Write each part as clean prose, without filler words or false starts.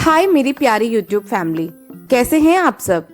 हाय मेरी प्यारी YouTube family, कैसे हैं आप सब।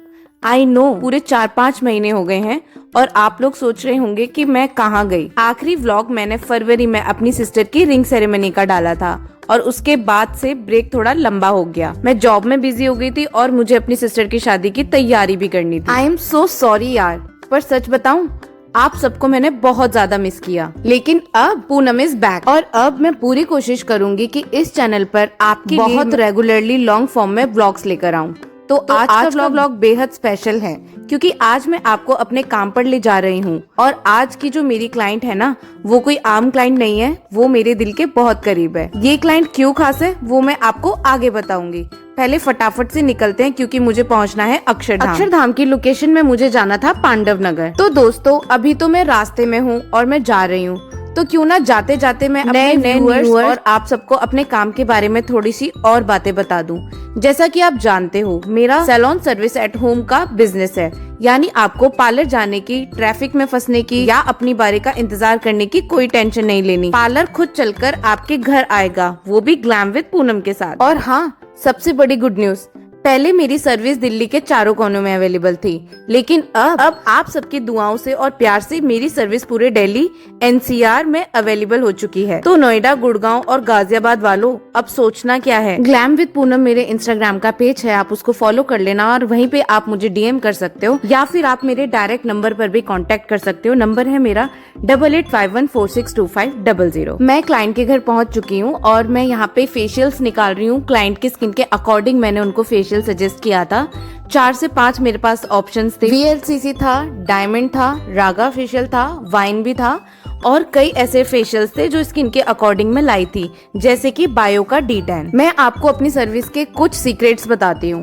आई नो पूरे 4-5 महीने हो गए हैं और आप लोग सोच रहे होंगे कि मैं कहाँ गई। आखिरी व्लॉग मैंने फरवरी में अपनी सिस्टर की रिंग सेरेमनी का डाला था और उसके बाद से ब्रेक थोड़ा लंबा हो गया। मैं जॉब में बिजी हो गई थी और मुझे अपनी सिस्टर की शादी की तैयारी भी करनी थी। आई एम सो सॉरी यार, पर सच बताऊं आप सबको मैंने बहुत ज्यादा मिस किया। लेकिन अब पूनम इज बैक और अब मैं पूरी कोशिश करूंगी कि इस चैनल पर आपके बहुत रेगुलरली लॉन्ग फॉर्म में व्लॉग्स लेकर आऊं। तो आज का व्लॉग बेहद स्पेशल है क्योंकि आज मैं आपको अपने काम पर ले जा रही हूँ और आज की जो मेरी क्लाइंट है ना, वो कोई आम क्लाइंट नहीं है, वो मेरे दिल के बहुत करीब है। ये क्लाइंट क्यों खास है वो मैं आपको आगे बताऊंगी। पहले फटाफट से निकलते हैं क्योंकि मुझे पहुंचना है अक्षरधाम। अक्षरधाम की लोकेशन में मुझे जाना था पांडव नगर। तो दोस्तों अभी तो मैं रास्ते में हूँ और मैं जा रही हूँ, तो क्यों ना जाते जाते मैं अपने व्यूअर्स और आप सबको अपने काम के बारे में थोड़ी सी और बातें बता दूं। जैसा कि आप जानते हो मेरा सैलून सर्विस एट होम का बिजनेस है, यानी आपको पार्लर जाने की, ट्रैफिक में फंसने की या अपनी बारी का इंतजार करने की कोई टेंशन नहीं लेनी। पार्लर खुद चलकर आपके घर आएगा, वो भी ग्लैम विद पूनम के साथ। और हाँ, सबसे बड़ी गुड न्यूज, पहले मेरी सर्विस दिल्ली के चारों कोनों में अवेलेबल थी, लेकिन अब आप सबकी दुआओं से और प्यार से मेरी सर्विस पूरे दिल्ली एनसीआर में अवेलेबल हो चुकी है। तो नोएडा, गुड़गांव और गाजियाबाद वालों अब सोचना क्या है। ग्लैम विद पूनम मेरे इंस्टाग्राम का पेज है, आप उसको फॉलो कर लेना और वहीं पे आप मुझे डीएम कर सकते हो या फिर आप मेरे डायरेक्ट नंबर पर भी कॉन्टेक्ट कर सकते हो। नंबर है मेरा 8851462500। मैं क्लाइंट के घर पहुँच चुकी हूँ और मैं यहाँ पे फेशियल्स निकाल रही हूँ। क्लाइंट की स्किन के अकॉर्डिंग मैंने उनको फेशियल सजेस्ट किया था। 4 से 5 मेरे पास ऑप्शंस थे। VLCC था, डायमंड था, रागा फेशियल था, वाइन भी था और कई ऐसे फेशियल्स थे जो स्किन के अकॉर्डिंग में लाई थी, जैसे कि बायो का D10। मैं आपको अपनी सर्विस के कुछ सीक्रेट्स बताती हूँ।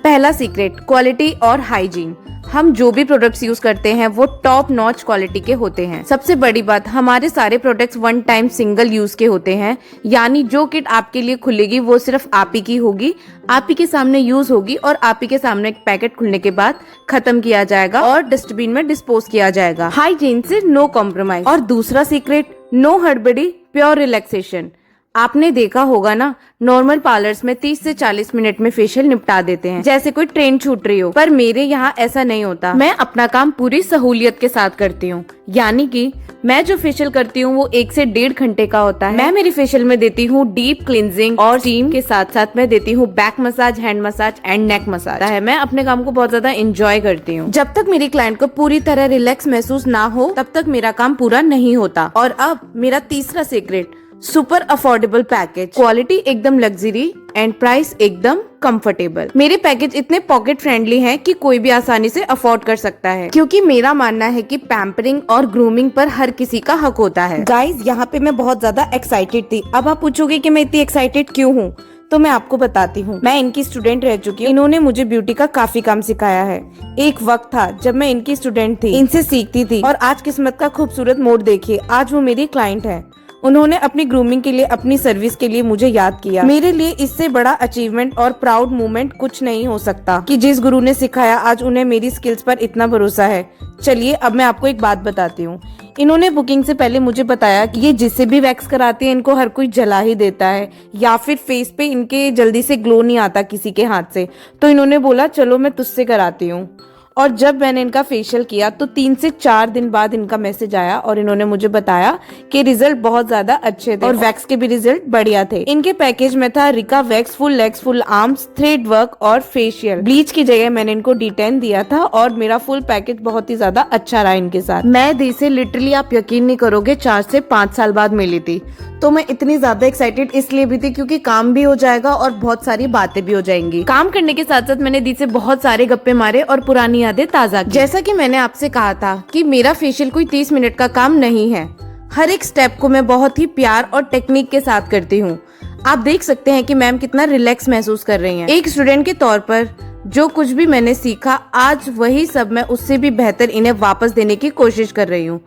पहला सीक्रेट, क्वालिटी और हाइजीन। हम जो भी प्रोडक्ट्स यूज करते हैं वो टॉप नॉच क्वालिटी के होते हैं। सबसे बड़ी बात, हमारे सारे products one time single use के होते हैं, यानी जो किट आपके लिए खुलेगी वो सिर्फ आप ही की होगी, आप ही के सामने यूज होगी और आप ही के सामने पैकेट खुलने के बाद खत्म किया जाएगा और डस्टबिन में डिस्पोज किया जाएगा। हाइजीन से नो कॉम्प्रोमाइज। और दूसरा सीक्रेट, नो हड़बड़ी, प्योर रिलैक्सेशन। आपने देखा होगा ना, नॉर्मल पार्लर्स में 30 से 40 मिनट में फेशियल निपटा देते हैं, जैसे कोई ट्रेन छूट रही हो, पर मेरे यहाँ ऐसा नहीं होता। मैं अपना काम पूरी सहूलियत के साथ करती हूँ, यानी कि मैं जो फेशियल करती हूँ वो 1 से 1.5 घंटे का होता है। मैं मेरी फेशियल में देती हूँ डीप क्लिनजिंग और स्टीम के साथ साथ मैं देती हूँ back massage, hand massage and neck massage है। मैं अपने काम को बहुत ज्यादा एंजॉय करती हूँ। जब तक मेरी क्लाइंट को पूरी तरह रिलैक्स महसूस ना हो तब तक मेरा काम पूरा नहीं होता। और अब मेरा तीसरा secret, super affordable package. Quality एकदम लग्जरी एंड प्राइस एकदम कंफर्टेबल। मेरे पैकेज इतने पॉकेट फ्रेंडली हैं कि कोई भी आसानी से अफोर्ड कर सकता है, क्योंकि मेरा मानना है कि पैम्परिंग और ग्रूमिंग पर हर किसी का हक होता है। गाइज, यहाँ पे मैं बहुत ज्यादा एक्साइटेड थी। अब आप पूछोगे कि मैं इतनी एक्साइटेड क्यों हूँ, तो मैं आपको बताती हूँ। मैं इनकी स्टूडेंट रह चुकी हूँ। इन्होंने मुझे ब्यूटी का काफी काम सिखाया है। एक वक्त था जब मैं इनकी स्टूडेंट थी, इनसे सीखती थी और आज किस्मत का खूबसूरत मोड़ देखिए, आज वो मेरी क्लाइंट है। उन्होंने अपनी ग्रूमिंग के लिए, अपनी सर्विस के लिए मुझे याद किया। मेरे लिए इससे बड़ा अचीवमेंट और प्राउड मोमेंट कुछ नहीं हो सकता कि जिस गुरु ने सिखाया आज उन्हें मेरी स्किल्स पर इतना भरोसा है। चलिए अब मैं आपको एक बात बताती हूँ। इन्होंने बुकिंग से पहले मुझे बताया कि ये जिससे भी वैक्स कराते हैं इनको हर कोई जला ही देता है या फिर फेस पे इनके जल्दी से ग्लो नहीं आता किसी के हाथ से। तो इन्होंने बोला चलो मैं तुझसे कराती हूँ। और जब मैंने इनका फेशियल किया तो 3 से 4 दिन बाद इनका मैसेज आया और इन्होंने मुझे बताया कि रिजल्ट बहुत ज्यादा अच्छे थे और वैक्स के भी रिजल्ट बढ़िया थे। इनके पैकेज में था Rica wax, full legs, full arms, thread work और फेशियल। ब्लीच की जगह मैंने इनको D10 दिया था और मेरा फुल पैकेज बहुत ही ज्यादा अच्छा रहा इनके साथ। मैं दी से लिटरली आप यकीन नहीं करोगे 4 से 5 साल बाद मिली थी। तो मैं इतनी ज्यादा एक्साइटेड इसलिए भी थी क्योंकि काम भी हो जाएगा और बहुत सारी बातें भी हो जाएंगी। काम करने के साथ साथ मैंने दी से बहुत सारे गप्पे मारे और पुरानी यादें ताजा की। जैसा कि मैंने आपसे कहा था कि मेरा फेशियल कोई 30 मिनट का काम नहीं है। हर एक स्टेप को मैं बहुत ही प्यार और टेक्निक के साथ करती हूँ। आप देख सकते हैं कि मैम कितना रिलैक्स महसूस कर रही हैं। एक स्टूडेंट के तौर पर जो कुछ भी मैंने सीखा आज वही सब मैं उससे भी बेहतर इन्हें वापस देने की कोशिश कर रही हूँ।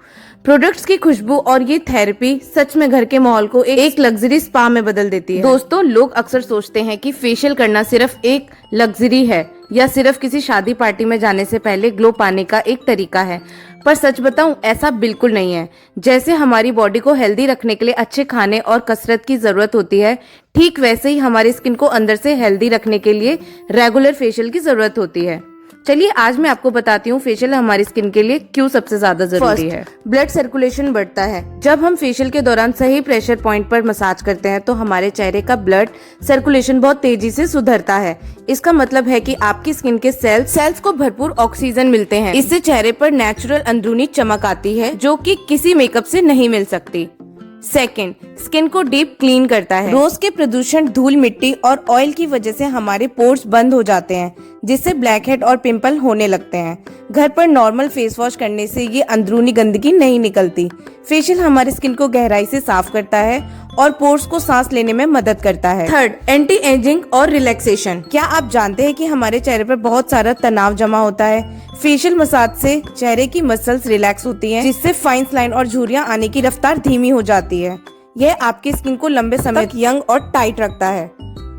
प्रोडक्ट्स की खुशबू और ये थेरेपी सच में घर के माहौल को एक लग्जरी स्पा में बदल देती है। दोस्तों, लोग अक्सर सोचते हैं कि फेशियल करना सिर्फ एक लग्जरी है या सिर्फ किसी शादी पार्टी में जाने से पहले ग्लो पाने का एक तरीका है, पर सच बताऊं ऐसा बिल्कुल नहीं है। जैसे हमारी बॉडी को हेल्दी रखने के लिए अच्छे खाने और कसरत की जरूरत होती है, ठीक वैसे ही हमारी स्किन को अंदर से हेल्दी रखने के लिए रेगुलर फेशियल की जरूरत होती है। चलिए आज मैं आपको बताती हूँ फेशियल हमारी स्किन के लिए क्यों सबसे ज्यादा जरूरी है। ब्लड सर्कुलेशन बढ़ता है। जब हम फेशियल के दौरान सही प्रेशर पॉइंट पर मसाज करते हैं तो हमारे चेहरे का ब्लड सर्कुलेशन बहुत तेजी से सुधरता है। इसका मतलब है कि आपकी स्किन के सेल्स को भरपूर ऑक्सीजन मिलते हैं। इससे चेहरे पर नेचुरल अंदरूनी चमक आती है जो कि किसी मेकअप से नहीं मिल सकती। सेकेंड, स्किन को डीप क्लीन करता है। रोज के प्रदूषण, धूल मिट्टी और ऑयल की वजह से हमारे पोर्स बंद हो जाते हैं, जिससे ब्लैक हेड और पिंपल होने लगते हैं। घर पर नॉर्मल फेस वॉश करने से ये अंदरूनी गंदगी नहीं निकलती। फेशियल हमारी स्किन को गहराई से साफ करता है और पोर्स को सांस लेने में मदद करता है। थर्ड, एंटी एजिंग और रिलैक्सेशन। क्या आप जानते हैं कि हमारे चेहरे पर बहुत सारा तनाव जमा होता है? फेशियल मसाज से चेहरे की मसल्स रिलैक्स होती हैं, जिससे फाइन लाइन और झुर्रियां आने की रफ्तार धीमी हो जाती है। यह आपकी स्किन को लंबे समय तक यंग और टाइट रखता है।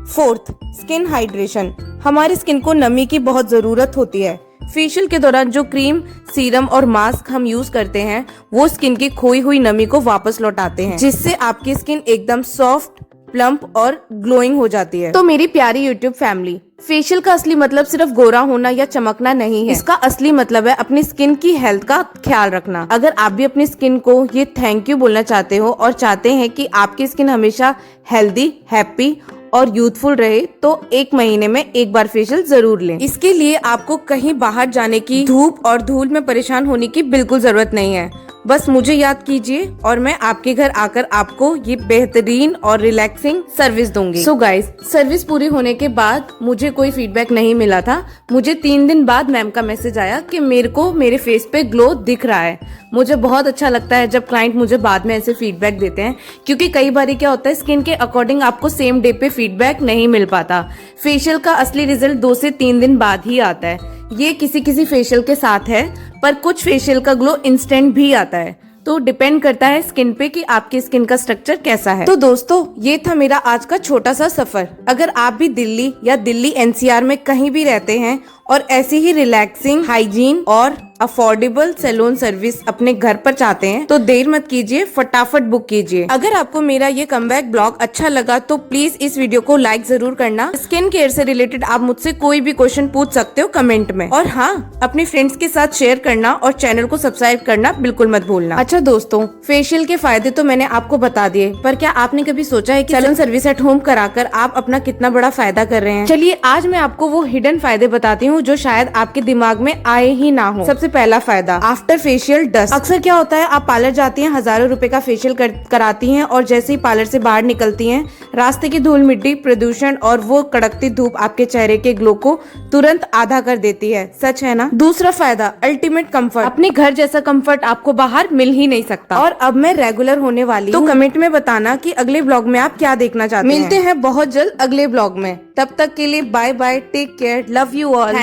Fourth, skin hydration. हमारी स्किन को नमी की बहुत जरूरत होती है। फेशियल के दौरान जो क्रीम, सीरम और मास्क हम यूज करते हैं वो स्किन की खोई हुई नमी को वापस लौटाते हैं, जिससे आपकी स्किन एकदम सॉफ्ट, प्लम्प और ग्लोइंग हो जाती है। तो मेरी प्यारी यूट्यूब फैमिली, फेशियल का असली मतलब सिर्फ गोरा होना या चमकना नहीं है। इसका असली मतलब है अपनी स्किन की हेल्थ का ख्याल रखना। अगर आप भी अपनी स्किन को ये थैंक यू बोलना चाहते हो और चाहते हैं कि आपकी स्किन हमेशा हेल्दी, हैप्पी और यूथफुल रहे, तो 1 महीने में एक बार फेशियल जरूर लें। इसके लिए आपको कहीं बाहर जाने की, धूप और धूल में परेशान होने की बिल्कुल जरूरत नहीं है। बस मुझे याद कीजिए और मैं आपके घर आकर आपको ये बेहतरीन और रिलैक्सिंग सर्विस दूंगी। सो गाइस, सर्विस पूरी होने के बाद मुझे कोई फीडबैक नहीं मिला था। मुझे 3 दिन बाद मैम का मैसेज आया कि मेरे को मेरे फेस पे ग्लो दिख रहा है। मुझे बहुत अच्छा लगता है जब क्लाइंट मुझे बाद में ऐसे फीडबैक देते हैं, क्योंकि कई बार क्या होता है, स्किन के अकॉर्डिंग आपको सेम डे पे फीडबैक नहीं मिल पाता। फेशियल का असली रिजल्ट 2 से 3 दिन बाद ही आता है। ये किसी फेशियल के साथ है, पर कुछ फेशियल का ग्लो इंस्टेंट भी आता है। तो डिपेंड करता है स्किन पे कि आपकी स्किन का स्ट्रक्चर कैसा है। तो दोस्तों, ये था मेरा आज का छोटा सा सफर। अगर आप भी दिल्ली या दिल्ली एनसीआर में कहीं भी रहते हैं और ऐसी ही रिलैक्सिंग, हाइजीन और अफोर्डेबल सैलून सर्विस अपने घर पर चाहते हैं तो देर मत कीजिए, फटाफट बुक कीजिए। अगर आपको मेरा ये कमबैक ब्लॉग अच्छा लगा तो प्लीज इस वीडियो को लाइक जरूर करना। स्किन केयर से रिलेटेड आप मुझसे कोई भी क्वेश्चन पूछ सकते हो कमेंट में। और हाँ, अपने फ्रेंड्स के साथ शेयर करना और चैनल को सब्सक्राइब करना बिल्कुल मत भूलना। अच्छा दोस्तों, फेशियल के फायदे तो मैंने आपको बता दिए, पर क्या आपने कभी सोचा है कि सैलून सर्विस एट होम कराकर आप अपना कितना बड़ा फायदा कर रहे हैं? चलिए आज मैं आपको वो हिडन फायदे बताती हूँ जो शायद आपके दिमाग में आए ही ना हो। सबसे पहला फायदा, आफ्टर फेशियल डस्ट। अक्सर क्या होता है, आप पार्लर जाती हैं, हजारों रुपए का फेशियल कराती हैं और जैसे ही पार्लर से बाहर निकलती हैं, रास्ते की धूल मिट्टी, प्रदूषण और वो कड़कती धूप आपके चेहरे के ग्लो को तुरंत आधा कर देती है। सच है ना? दूसरा फायदा, अल्टीमेट कंफर्ट। अपने घर जैसा कंफर्ट आपको बाहर मिल ही नहीं सकता। और अब मैं रेगुलर होने वाली हूँ, तो कमेंट में बताना कि अगले ब्लॉग में आप क्या देखना चाहते हैं। मिलते हैं बहुत जल्द अगले ब्लॉग में। तब तक के लिए bye bye, take care, love you all.